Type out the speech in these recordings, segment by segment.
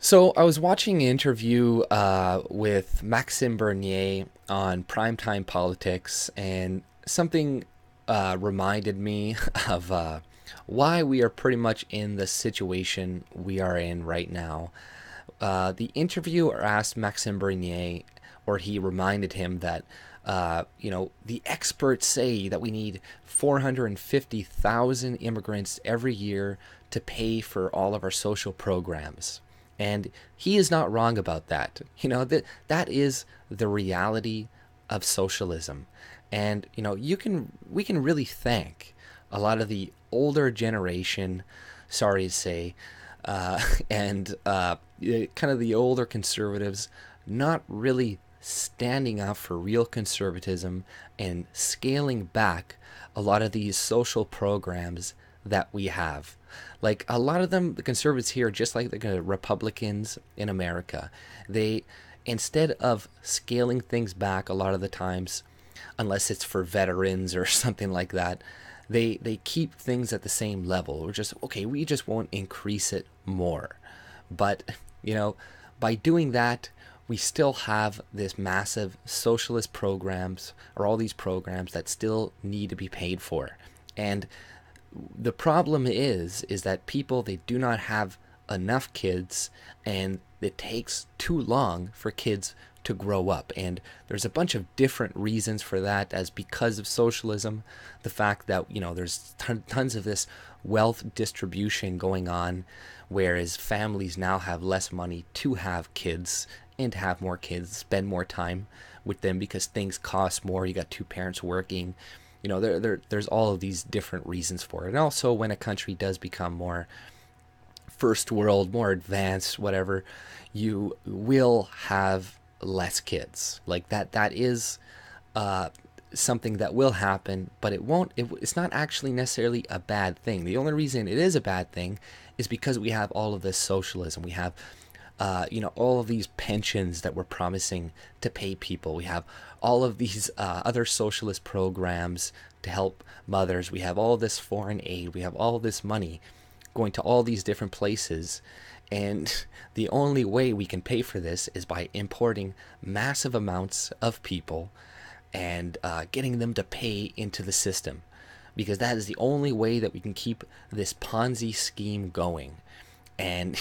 So I was watching an interview with Maxime Bernier on Primetime Politics, and something reminded me of why we are pretty much in the situation we are in right now. The interviewer asked Maxime Bernier, or he reminded him that, the experts say that we need 450,000 immigrants every year to pay for all of our social programs. And he is not wrong about that. That is the reality of socialism. And we can really thank a lot of the older generation, sorry to say, and kind of the older conservatives not really standing up for real conservatism and scaling back a lot of these social programs that we have. Like a lot of them, the conservatives here, just like the Republicans in America, they, instead of scaling things back a lot of the times, unless it's for veterans or something like that, they keep things at the same level. We're just, okay, we just won't increase it more. But, by doing that, we still have this massive socialist programs, or all these programs that still need to be paid for. And the problem is that people, they do not have enough kids, and it takes too long for kids to grow up. And there's a bunch of different reasons for that, as because of socialism, the fact that there's tons of this wealth distribution going on, whereas families now have less money to have kids and to have more kids, spend more time with them because things cost more. You got two parents working. There's all of these different reasons for it. And also, when a country does become more first world, more advanced, whatever, you will have less kids. Like that is something that will happen, but it's not actually necessarily a bad thing. The only reason it is a bad thing is because we have all of this socialism. We have all of these pensions that we're promising to pay people. We have all of these other socialist programs to help mothers. We have all this foreign aid. We have all this money going to all these different places. And the only way we can pay for this is by importing massive amounts of people and getting them to pay into the system. Because that is the only way that we can keep this Ponzi scheme going. And,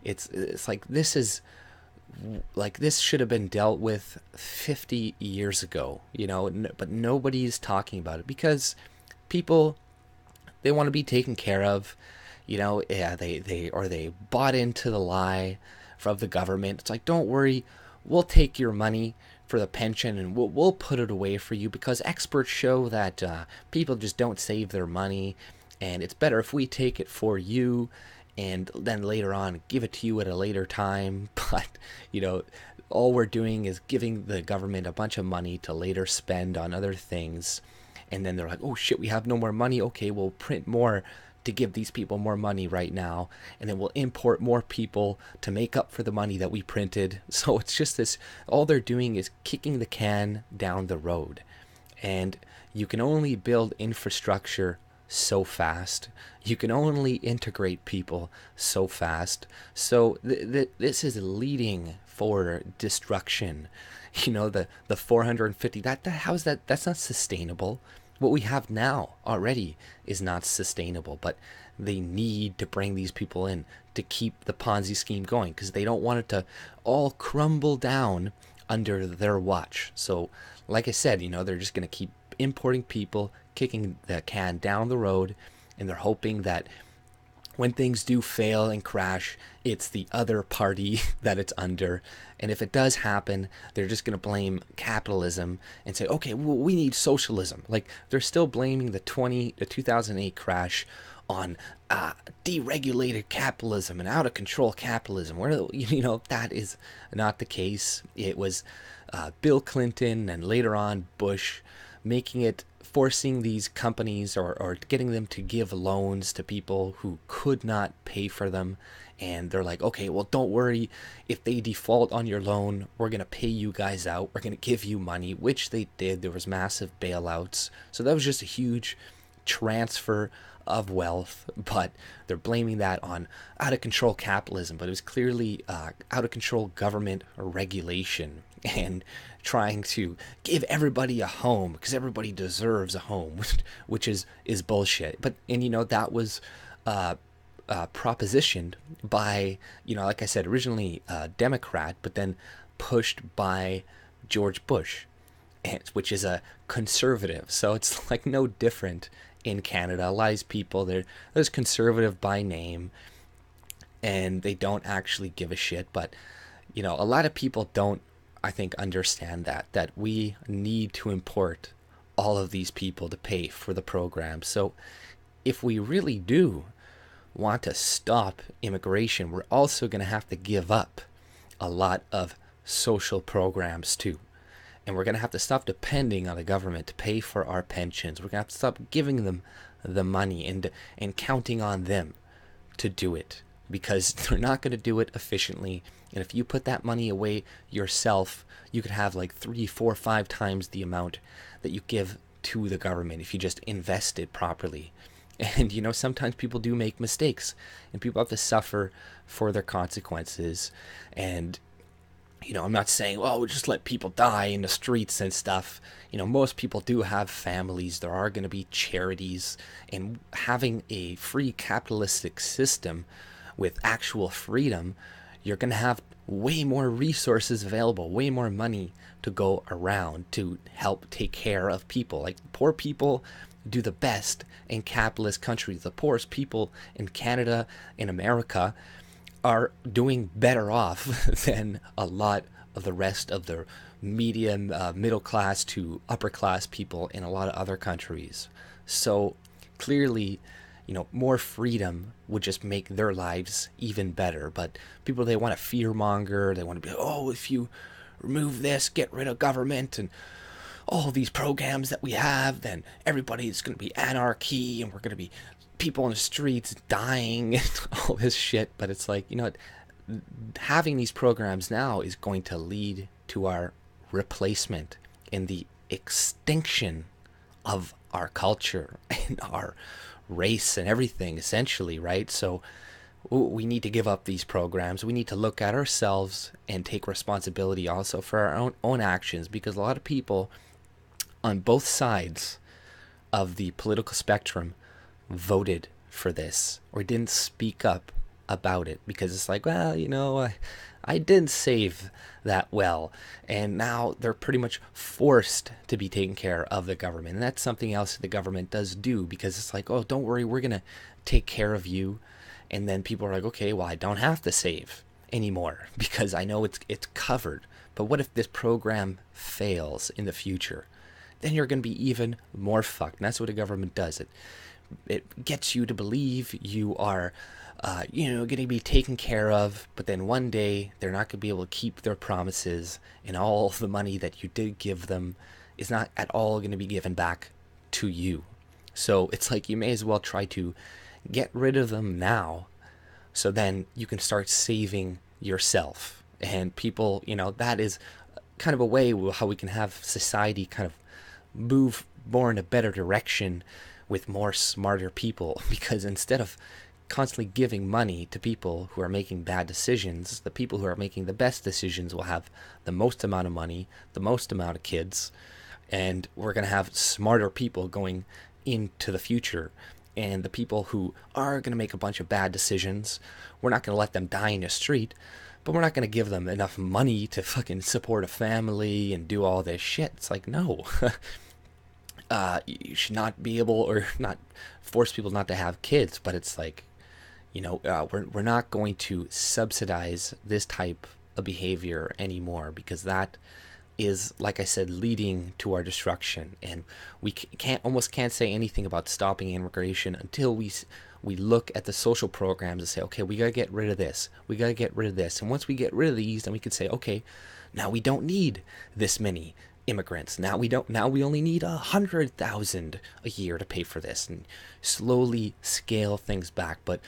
it's like this should have been dealt with 50 years ago, but nobody's talking about it because people, they want to be taken care of, they bought into the lie of the government. It's like, don't worry, we'll take your money for the pension and we'll put it away for you because experts show that people just don't save their money, and it's better if we take it for you and then later on give it to you at a later time. But all we're doing is giving the government a bunch of money to later spend on other things, and then they're like, oh shit, we have no more money. Okay, we'll print more to give these people more money right now, and then we'll import more people to make up for the money that we printed. So it's just this, all they're doing is kicking the can down the road. And you can only build infrastructure so fast. You can only integrate people so fast. So this is leading for destruction. The 450, how's that? That's not sustainable. What we have now already is not sustainable, but they need to bring these people in to keep the Ponzi scheme going because they don't want it to all crumble down under their watch. So, like I said, they're just going to keep importing people, kicking the can down the road, and they're hoping that when things do fail and crash, it's the other party that it's under. And if it does happen, they're just going to blame capitalism and say, okay, well, we need socialism. Like, they're still blaming the 2008 crash on deregulated capitalism and out of control capitalism. Where that is not the case. It was Bill Clinton and later on Bush forcing these companies or getting them to give loans to people who could not pay for them. And they're like, okay, well, don't worry. If they default on your loan, we're going to pay you guys out. We're going to give you money, which they did. There was massive bailouts. So that was just a huge transfer of wealth, but they're blaming that on out of control capitalism. But it was clearly out of control government regulation and trying to give everybody a home because everybody deserves a home, which is bullshit. But that was propositioned by, like I said, originally a Democrat, but then pushed by George Bush, which is a conservative. So it's like no different in Canada. A lot of these people, they're just conservative by name, and they don't actually give a shit. But a lot of people don't, I think, understand that we need to import all of these people to pay for the program. So if we really do want to stop immigration, we're also going to have to give up a lot of social programs too. And we're going to have to stop depending on the government to pay for our pensions. We're going to have to stop giving them the money and counting on them to do it, because they're not going to do it efficiently. And if you put that money away yourself, you could have like 3, 4, 5 times the amount that you give to the government if you just invest it properly. And sometimes people do make mistakes, and people have to suffer for their consequences. And I'm not saying, well, we'll just let people die in the streets and stuff. Most people do have families. There are going to be charities. And having a free capitalistic system with actual freedom, you're going to have way more resources available, way more money to go around to help take care of people. Like, poor people do the best in capitalist countries. The poorest people in Canada, in America, are doing better off than a lot of the rest of the medium, middle class to upper class people in a lot of other countries. So clearly, more freedom would just make their lives even better. But people, they want to fearmonger. They want to be, oh, if you remove this, get rid of government and all these programs that we have, then everybody's going to be anarchy, and we're going to be people in the streets dying and all this shit. But it's like, having these programs now is going to lead to our replacement and the extinction of our culture and our race and everything, essentially, right? So we need to give up these programs. We need to look at ourselves and take responsibility also for our own actions, because a lot of people on both sides of the political spectrum voted for this or didn't speak up about it, because it's like, well, I didn't save that well, and now they're pretty much forced to be taken care of the government. And that's something else the government does do, because it's like, oh, don't worry, we're gonna take care of you. And then people are like, okay, well, I don't have to save anymore because I know it's covered. But what if this program fails in the future? Then you're going to be even more fucked. And that's what the government does. It gets you to believe you are, going to be taken care of. But then one day they're not going to be able to keep their promises, and all the money that you did give them is not at all going to be given back to you. So it's like you may as well try to get rid of them now, so then you can start saving yourself. And people, that is kind of a way how we can have society kind of move more in a better direction with more smarter people. Because instead of constantly giving money to people who are making bad decisions, the people who are making the best decisions will have the most amount of money, the most amount of kids, and we're going to have smarter people going into the future. And the people who are going to make a bunch of bad decisions, we're not going to let them die in the street, but we're not going to give them enough money to fucking support a family and do all this shit. It's like, no. You should not be able, or not force people not to have kids, but it's like, we're not going to subsidize this type of behavior anymore, because that is, like I said, leading to our destruction. And we almost can't say anything about stopping immigration until we look at the social programs and say, okay, we got to get rid of this. We got to get rid of this. And once we get rid of these, then we can say, okay, now we don't need this many immigrants. Now we only need 100,000 a year to pay for this, and slowly scale things back. But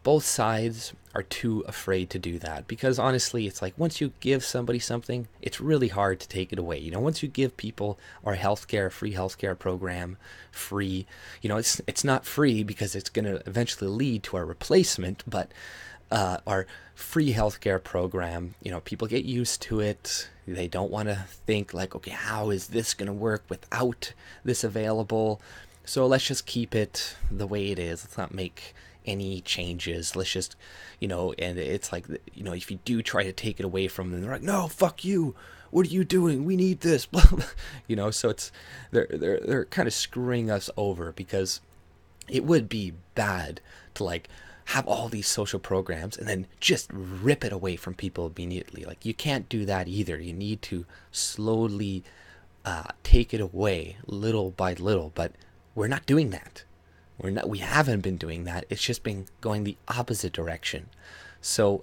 both sides are too afraid to do that, because honestly, it's like once you give somebody something, it's really hard to take it away. Once you give people our healthcare, free healthcare program, free, it's not free because it's going to eventually lead to our replacement, but our free healthcare program, people get used to it. They don't want to think like, okay, how is this going to work without this available? So let's just keep it the way it is. Let's not make any changes. Let's just, and it's like, if you do try to take it away from them, they're like, no, fuck you. What are you doing? We need this. So it's, they're kind of screwing us over, because it would be bad to like have all these social programs and then just rip it away from people immediately. Like, you can't do that either. You need to slowly take it away little by little, but we're not doing that. We haven't been doing that. It's just been going the opposite direction. So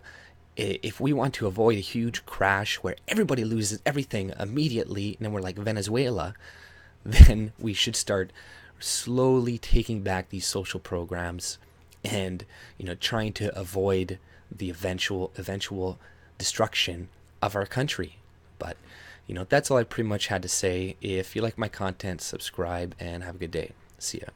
if we want to avoid a huge crash where everybody loses everything immediately, and then we're like Venezuela, then we should start slowly taking back these social programs and, trying to avoid the eventual destruction of our country. But, that's all I pretty much had to say. If you like my content, subscribe and have a good day. See ya.